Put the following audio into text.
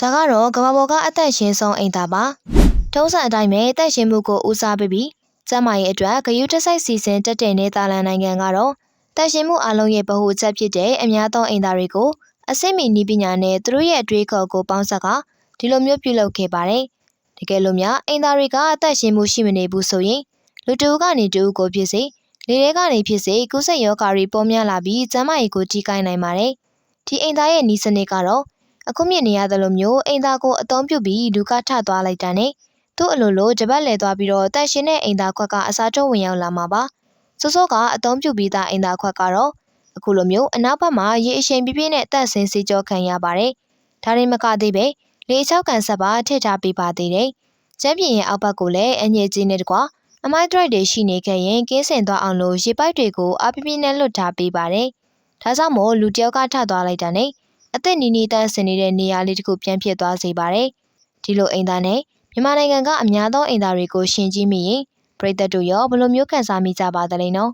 ဒါကတော့ကမ္ဘာပေါ်ကအသက်ရှင်ဆုံးအိမ်သာပါထုံးစံအတိုင်းပဲအသက်ရှင်မှုကိုဦးစားပေးပြီးကျန်းမာရေးအတွက်ဂရုတစိုက်စီစဉ်တက်တဲ့နေတာလန်နိုင်ငံကတော့သက်ရှင်မှုအလုံးရဲ့ဗဟုချက်ဖြစ်တဲ့အများသောအိမ်သာတွေကိုအစစ်မီနည်းပညာနဲ့သူတို့ရဲ့အတွေးခေါ်ကိုပေါင်းစပ်ကဒီလိုမျိုးပြုလုပ်ခဲ့ပါတယ်တကယ်လို့များအိမ်သာတွေကအသက်ရှင်မှုရှိမနေဘူးဆိုရင်လူတဦးကနေတဦးကိုဖြစ်စေလေထဲကနေဖြစ်စေကူးစက်ရောဂါတွေပေါ်များလာပြီးကျန်းမာရေးကိုထိခိုက်နိုင်ပါတယ်ဒီအိမ်သားရဲ့နီးစနစ်ကတော့အခုမြင်နေရသလိုမျိုးအိမ်သားကိုအသုံးပြုပြီးလူကထသွားလိုက်တာနဲ့သူ့အလိုလိုတပတ်လဲသွားပြီးတော့တက်ရှင်တဲ့အိမ်သားခွက်ကအစားထိုးဝင်ရောက်လာမှာပါစိုးစိုးကအသုံးပြုပြီးသားအိမ်သားခွက်ကတော့အခုလိုမျိုးအနောက်ဘက်မှာရေအရှိန်ပြပြနဲ့တက်ဆင်းစီကြောခံရပါတယ်ဒါရင်မကသေးပဲလေချောက်ကန်ဆက်ပါထည့်ထားပေးပါသေးတယ်ကျန်းပြင်းရဲ့အောက်ဘက်ကိုလည်းအငြိကြီးနဲ့တကွာအမိုက်ဒရိုက်တွေရှိနေခဲ့ရင်ကင်းစင်သွားအောင်လို့ရေပိုက်တွေကိုအပြပြနဲ့လွတ်ထားပေးပါတယ်ဒါကြောင့်မို့လူတယောက်ကထသွားလိုက်တာနဲ့အသက်နီးနီးတန်းဆင်နေတဲ့နေရာလေးတစ်ခုပြန်ဖြစ်သွားစေပါတယ်ဒီလိုအိမ်သားနဲ့မြန်မာနိုင်ငံကအများသောအိမ်သားတွေကိုရှင်းကြည့်မိရင်ပြည်သက်တို့ရောဘယ်လိုမျိုးခံစားမိကြပါသလဲနော်